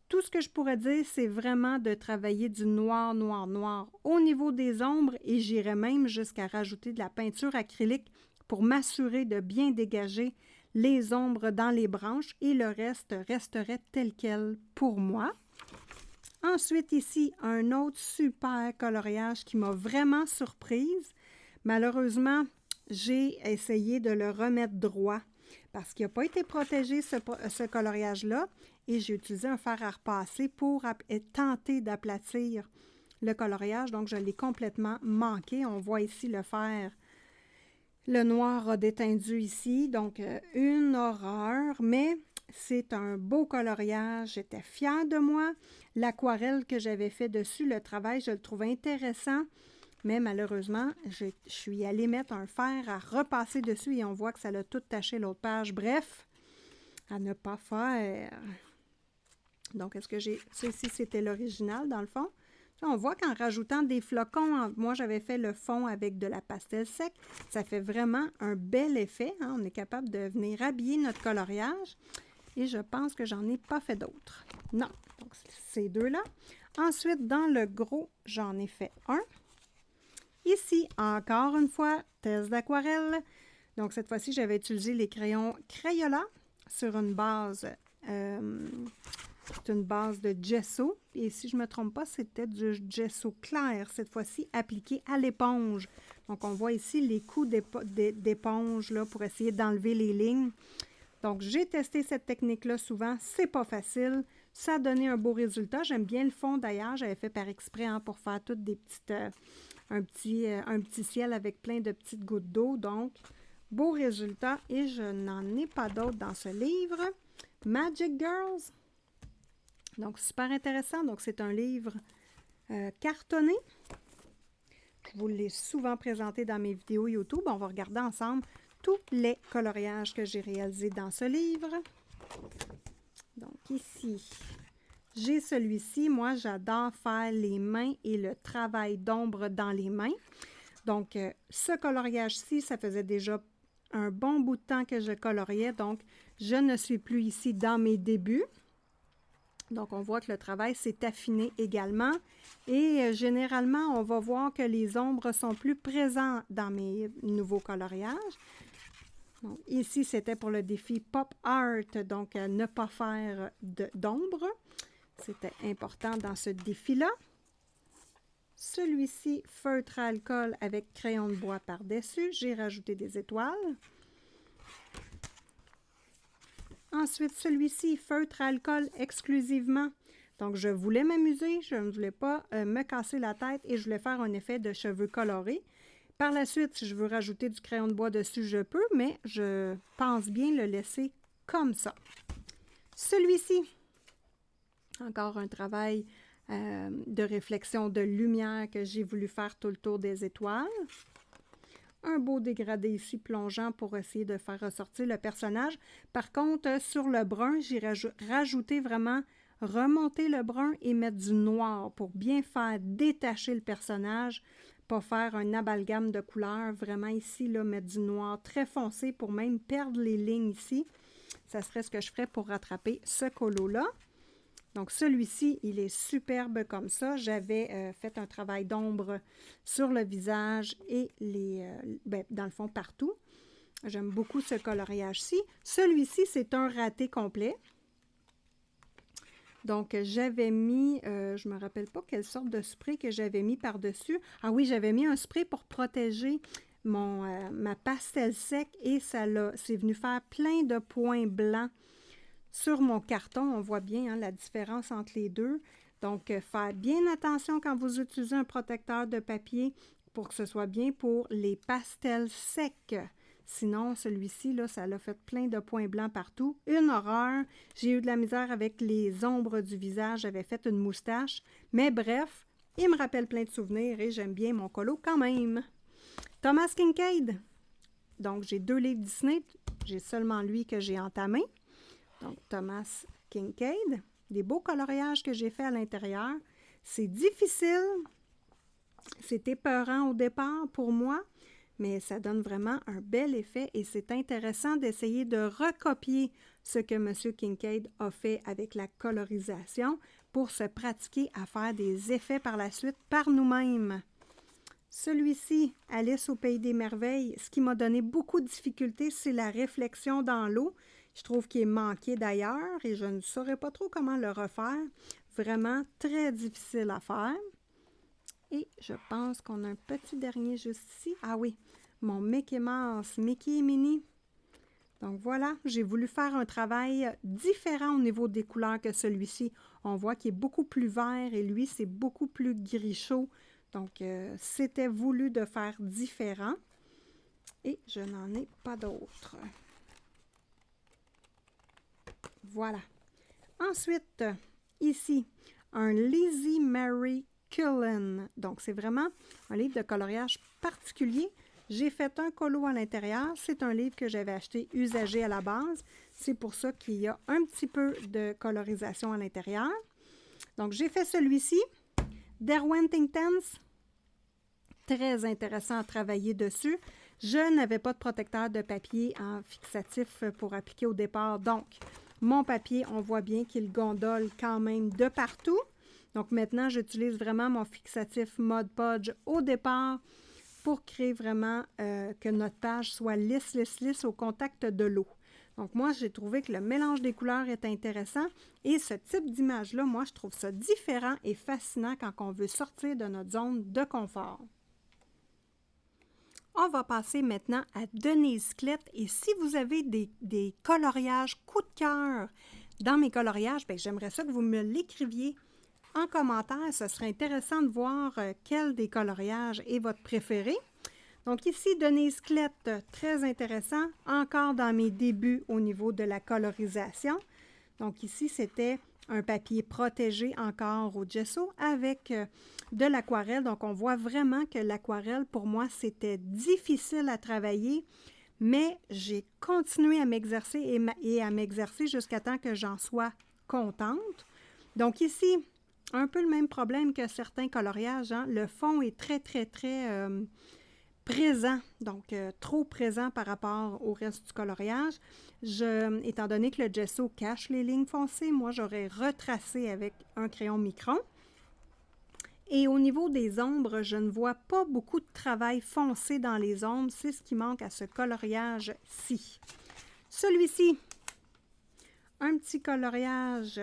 Speaker 1: Tout ce que je pourrais dire, c'est vraiment de travailler du noir, noir, noir au niveau des ombres et j'irais même jusqu'à rajouter de la peinture acrylique pour m'assurer de bien dégager les ombres dans les branches et le reste resterait tel quel pour moi. Ensuite, ici, un autre super coloriage qui m'a vraiment surprise. Malheureusement, j'ai essayé de le remettre droit parce qu'il n'a pas été protégé, ce coloriage-là, et j'ai utilisé un fer à repasser pour tenter d'aplatir le coloriage. Donc, je l'ai complètement manqué. On voit ici le fer. Le noir a détendu ici, donc une horreur, mais c'est un beau coloriage. J'étais fière de moi. L'aquarelle que j'avais fait dessus, le travail, je le trouvais intéressant. Mais malheureusement, je suis allée mettre un fer à repasser dessus et on voit que ça l'a tout taché l'autre page. Bref, à ne pas faire. Donc, est-ce que j'ai... Ça ici, c'était l'original, dans le fond. On voit qu'en rajoutant des flocons, moi, j'avais fait le fond avec de la pastel sec. Ça fait vraiment un bel effet. Hein? On est capable de venir habiller notre coloriage. Et je pense que j'en ai pas fait d'autres. Non, donc ces deux-là. Ensuite, dans le gros, j'en ai fait un. Ici, encore une fois, test d'aquarelle. Donc, cette fois-ci, j'avais utilisé les crayons Crayola sur une base, une base de gesso. Et si je ne me trompe pas, c'était du gesso clair, cette fois-ci, appliqué à l'éponge. Donc, on voit ici les coups d'éponge là, pour essayer d'enlever les lignes. Donc, j'ai testé cette technique-là souvent. C'est pas facile. Ça a donné un beau résultat. J'aime bien le fond, d'ailleurs. J'avais fait par exprès hein, pour faire toutes des petites... un petit ciel avec plein de petites gouttes d'eau. Donc, beau résultat. Et je n'en ai pas d'autres dans ce livre. Magic Girls. Donc, super intéressant. Donc, c'est un livre cartonné. Je vous l'ai souvent présenté dans mes vidéos YouTube. On va regarder ensemble tous les coloriages que j'ai réalisés dans ce livre. Donc, ici... J'ai celui-ci. Moi, j'adore faire les mains et le travail d'ombre dans les mains. Donc, ce coloriage-ci, ça faisait déjà un bon bout de temps que je coloriais. Donc, je ne suis plus ici dans mes débuts. Donc, on voit que le travail s'est affiné également. Et généralement, on va voir que les ombres sont plus présentes dans mes nouveaux coloriages. Donc, ici, c'était pour le défi Pop Art, donc ne pas faire d'ombre. C'était important dans ce défi-là. Celui-ci, feutre à alcool avec crayon de bois par-dessus. J'ai rajouté des étoiles. Ensuite, celui-ci, feutre à alcool exclusivement. Donc, je voulais m'amuser, je ne voulais pas me casser la tête et je voulais faire un effet de cheveux colorés. Par la suite, si je veux rajouter du crayon de bois dessus, je peux, mais je pense bien le laisser comme ça. Celui-ci, encore un travail de réflexion de lumière que j'ai voulu faire tout le tour des étoiles. Un beau dégradé ici plongeant pour essayer de faire ressortir le personnage. Par contre, sur le brun, j'ai rajouté vraiment, remonter le brun et mettre du noir pour bien faire détacher le personnage, pas faire un amalgame de couleurs. Vraiment ici, là, mettre du noir très foncé pour même perdre les lignes ici. Ça serait ce que je ferais pour rattraper ce colo-là. Donc, celui-ci, il est superbe comme ça. J'avais fait un travail d'ombre sur le visage et dans le fond, partout. J'aime beaucoup ce coloriage-ci. Celui-ci, c'est un raté complet. Donc, j'avais mis, je ne me rappelle pas quelle sorte de spray que j'avais mis par-dessus. Ah oui, j'avais mis un spray pour protéger ma pastel sec et c'est venu faire plein de points blancs sur mon carton. On voit bien la différence entre les deux. Donc, faire bien attention quand vous utilisez un protecteur de papier pour que ce soit bien pour les pastels secs. Sinon, celui-ci, là, ça l'a fait plein de points blancs partout. Une horreur. J'ai eu de la misère avec les ombres du visage. J'avais fait une moustache. Mais bref, il me rappelle plein de souvenirs et j'aime bien mon colo quand même. Thomas Kinkade. Donc, j'ai 2 livres Disney. J'ai seulement lui que j'ai entamé. Donc, Thomas Kinkade. Des beaux coloriages que j'ai fait à l'intérieur. C'est difficile. C'est épeurant au départ pour moi. Mais ça donne vraiment un bel effet et c'est intéressant d'essayer de recopier ce que M. Kinkade a fait avec la colorisation pour se pratiquer à faire des effets par la suite par nous-mêmes. Celui-ci, Alice au Pays des Merveilles, ce qui m'a donné beaucoup de difficultés, c'est la réflexion dans l'eau. Je trouve qu'il est manqué d'ailleurs et je ne saurais pas trop comment le refaire. Vraiment très difficile à faire. Et je pense qu'on a un petit dernier juste ici. Ah oui, mon Mickey Mouse, Mickey et Minnie. Donc voilà, j'ai voulu faire un travail différent au niveau des couleurs que celui-ci. On voit qu'il est beaucoup plus vert et lui, c'est beaucoup plus gris chaud. Donc, c'était voulu de faire différent. Et je n'en ai pas d'autres. Voilà. Ensuite, ici, un Lizzie Mary Cullen. Donc, c'est vraiment un livre de coloriage particulier. J'ai fait un colo à l'intérieur. C'est un livre que j'avais acheté usagé à la base. C'est pour ça qu'il y a un petit peu de colorisation à l'intérieur. Donc, j'ai fait celui-ci. Derwentingtons. Très intéressant à travailler dessus. Je n'avais pas de protecteur de papier en fixatif pour appliquer au départ. Donc, mon papier, on voit bien qu'il gondole quand même de partout. Donc maintenant, j'utilise vraiment mon fixatif Mod Podge au départ pour créer vraiment que notre page soit lisse, lisse, lisse au contact de l'eau. Donc moi, j'ai trouvé que le mélange des couleurs est intéressant et ce type d'image-là, moi, je trouve ça différent et fascinant quand on veut sortir de notre zone de confort. On va passer maintenant à Denise Klett et si vous avez des coloriages coup de cœur dans mes coloriages, bien, j'aimerais ça que vous me l'écriviez en commentaire. Ce serait intéressant de voir quel des coloriages est votre préféré. Donc ici, Denise Klett, très intéressant, encore dans mes débuts au niveau de la colorisation. Donc ici, c'était un papier protégé encore au gesso avec de l'aquarelle. Donc on voit vraiment que l'aquarelle, pour moi, c'était difficile à travailler, mais j'ai continué à m'exercer et à m'exercer jusqu'à temps que j'en sois contente. Donc ici, un peu le même problème que certains coloriages, hein? Le fond est très, très, très présent, donc trop présent par rapport au reste du coloriage. Étant donné que le gesso cache les lignes foncées, moi, j'aurais retracé avec un crayon micron. Et au niveau des ombres, je ne vois pas beaucoup de travail foncé dans les ombres. C'est ce qui manque à ce coloriage-ci. Celui-ci, un petit coloriage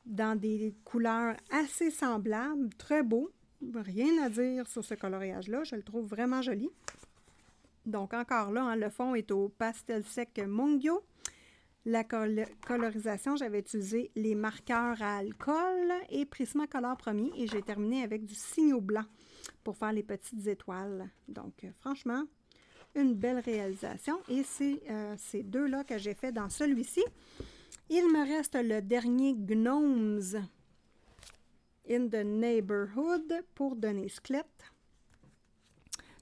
Speaker 1: dans des couleurs assez semblables, très beau. Rien à dire sur ce coloriage-là, je le trouve vraiment joli. Donc encore là, hein, le fond est au pastel sec Mungyo. La colorisation, j'avais utilisé les marqueurs à alcool et Prismacolor premier et j'ai terminé avec du Signo blanc pour faire les petites étoiles. Donc franchement, une belle réalisation et c'est ces deux-là que j'ai fait dans celui-ci. Il me reste le dernier Gnomes in the Neighborhood pour Denise Klett.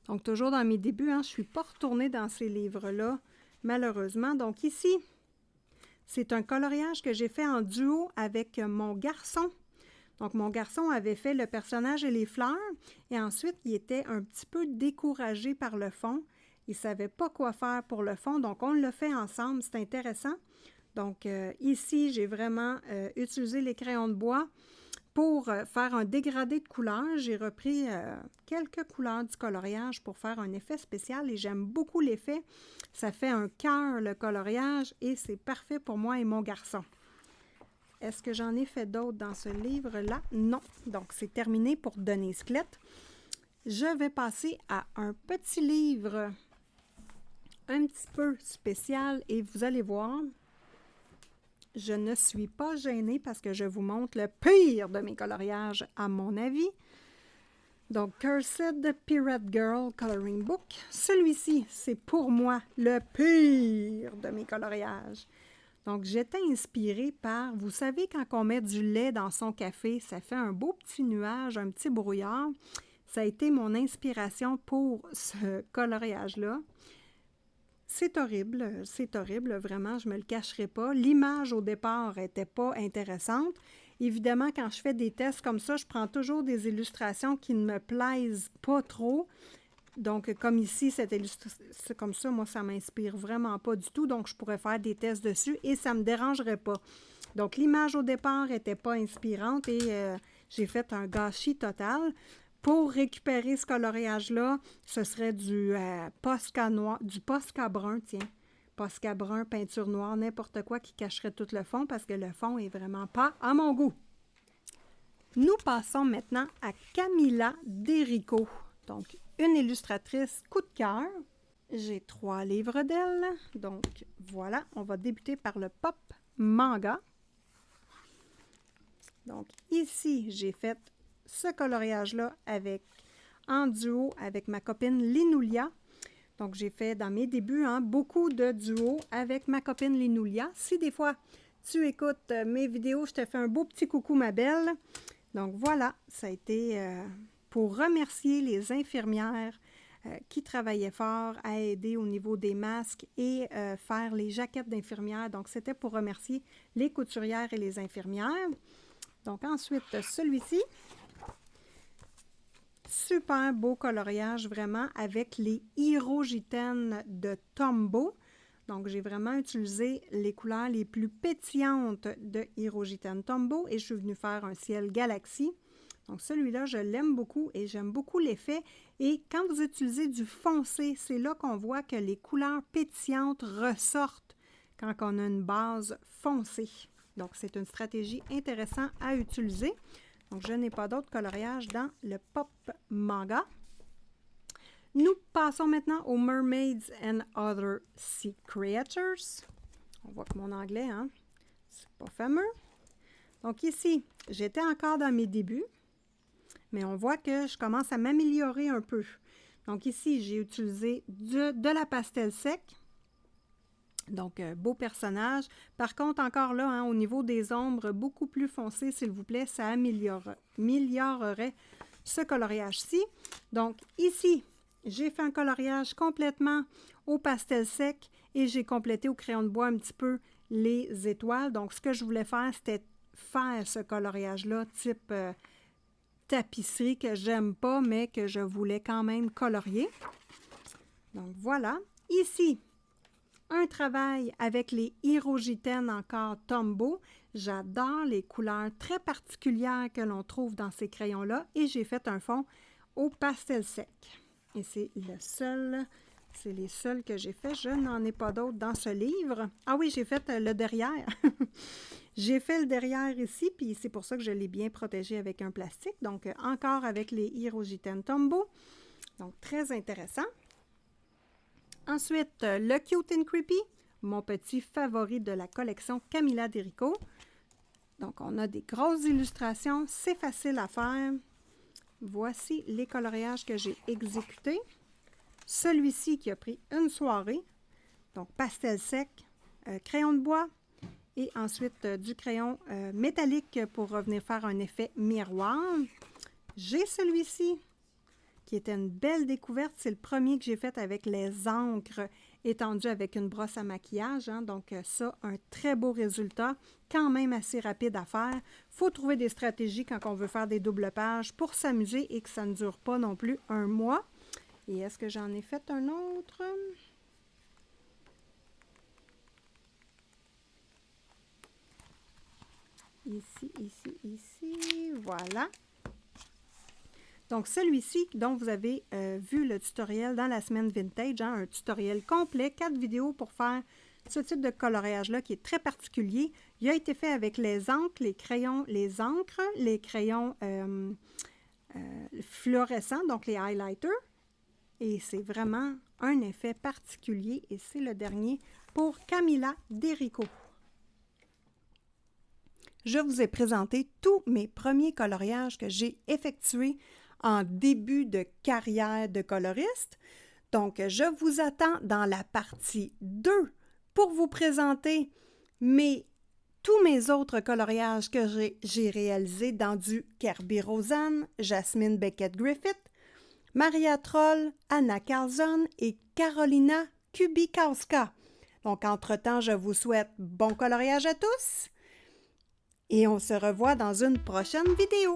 Speaker 1: Donc, toujours dans mes débuts, hein, je ne suis pas retournée dans ces livres-là, malheureusement. Donc, ici, c'est un coloriage que j'ai fait en duo avec mon garçon. Donc, mon garçon avait fait le personnage et les fleurs, et ensuite, il était un petit peu découragé par le fond. Il ne savait pas quoi faire pour le fond, donc on l'a fait ensemble, c'est intéressant. Donc, ici, j'ai vraiment utilisé les crayons de bois Pour faire un dégradé de couleurs, j'ai repris quelques couleurs du coloriage pour faire un effet spécial et j'aime beaucoup l'effet. Ça fait un cœur, le coloriage, et c'est parfait pour moi et mon garçon. Est-ce que j'en ai fait d'autres dans ce livre-là? Non. Donc, c'est terminé pour Denise Klett. Je vais passer à un petit livre un petit peu spécial et vous allez voir, je ne suis pas gênée parce que je vous montre le pire de mes coloriages à mon avis. Donc, Cursed Pirate Girl Coloring Book. Celui-ci, c'est pour moi le pire de mes coloriages. Donc, j'étais inspirée par, vous savez, quand on met du lait dans son café, ça fait un beau petit nuage, un petit brouillard. Ça a été mon inspiration pour ce coloriage-là. C'est horrible, vraiment, je ne me le cacherai pas. L'image, au départ, n'était pas intéressante. Évidemment, quand je fais des tests comme ça, je prends toujours des illustrations qui ne me plaisent pas trop. Donc, comme ici, cette illustration, comme ça, moi, ça ne m'inspire vraiment pas du tout. Donc, je pourrais faire des tests dessus et ça ne me dérangerait pas. Donc, l'image, au départ, n'était pas inspirante et j'ai fait un gâchis total. Pour récupérer ce coloriage-là, ce serait du Posca noir, du Posca brun, tiens. Posca brun, peinture noire, n'importe quoi qui cacherait tout le fond parce que le fond est vraiment pas à mon goût. Nous passons maintenant à Camilla Derico. Donc, une illustratrice coup de cœur. J'ai 3 livres d'elle. Donc, voilà, on va débuter par le pop manga. Donc, ici, j'ai fait ce coloriage-là en duo avec ma copine Linoulia. Donc, j'ai fait dans mes débuts beaucoup de duos avec ma copine Linoulia. Si des fois tu écoutes mes vidéos, je te fais un beau petit coucou, ma belle. Donc, voilà, ça a été pour remercier les infirmières qui travaillaient fort à aider au niveau des masques et faire les jaquettes d'infirmières. Donc, c'était pour remercier les couturières et les infirmières. Donc, ensuite, celui-ci. Super beau coloriage, vraiment, avec les Hirogiten de Tombow. Donc, j'ai vraiment utilisé les couleurs les plus pétillantes de Hirogiten Tombow et je suis venue faire un ciel galaxie. Donc, celui-là, je l'aime beaucoup et j'aime beaucoup l'effet. Et quand vous utilisez du foncé, c'est là qu'on voit que les couleurs pétillantes ressortent quand on a une base foncée. Donc, c'est une stratégie intéressante à utiliser. Donc, je n'ai pas d'autre coloriage dans le pop manga. Nous passons maintenant aux Mermaids and Other Sea Creatures. On voit que mon anglais, c'est pas fameux. Donc ici, j'étais encore dans mes débuts, mais on voit que je commence à m'améliorer un peu. Donc ici, j'ai utilisé de la pastel sec. Donc, beau personnage. Par contre, encore là, au niveau des ombres, beaucoup plus foncé, s'il vous plaît, ça améliorerait ce coloriage-ci. Donc, ici, j'ai fait un coloriage complètement au pastel sec et j'ai complété au crayon de bois un petit peu les étoiles. Donc, ce que je voulais faire, c'était faire ce coloriage-là type tapisserie que j'aime pas, mais que je voulais quand même colorier. Donc, voilà. Ici, un travail avec les Hirogiten encore Tombow. J'adore les couleurs très particulières que l'on trouve dans ces crayons-là et j'ai fait un fond au pastel sec. Et c'est les seuls que j'ai fait. Je n'en ai pas d'autres dans ce livre. Ah oui, j'ai fait le derrière. J'ai fait le derrière ici, puis c'est pour ça que je l'ai bien protégé avec un plastique. Donc, encore avec les Hirogiten Tombow. Donc, très intéressant. Ensuite, le Cute and Creepy, mon petit favori de la collection Camilla Derico. Donc, on a des grosses illustrations, c'est facile à faire. Voici les coloriages que j'ai exécutés. Celui-ci qui a pris une soirée, donc pastel sec, crayon de bois et ensuite du crayon métallique pour revenir faire un effet miroir. J'ai celui-ci qui était une belle découverte. C'est le premier que j'ai fait avec les encres étendues avec une brosse à maquillage. Donc ça, un très beau résultat, quand même assez rapide à faire. Il faut trouver des stratégies quand on veut faire des doubles pages pour s'amuser et que ça ne dure pas non plus un mois. Et est-ce que j'en ai fait un autre? ici, voilà. Donc, celui-ci dont vous avez vu le tutoriel dans la semaine vintage, hein, un tutoriel complet, 4 vidéos pour faire ce type de coloriage-là qui est très particulier. Il a été fait avec les encres, les crayons, les crayons fluorescents, donc les highlighters. Et c'est vraiment un effet particulier. Et c'est le dernier pour Camilla Derico. Je vous ai présenté tous mes premiers coloriages que j'ai effectués en début de carrière de coloriste. Donc, je vous attends dans la partie 2 pour vous présenter tous mes autres coloriages que j'ai réalisés dans du Kerby Rosanne, Jasmine Beckett-Griffith, Maria Troll, Anna Carlson et Carolina Kubikowska. Donc, entre-temps, je vous souhaite bon coloriage à tous et on se revoit dans une prochaine vidéo.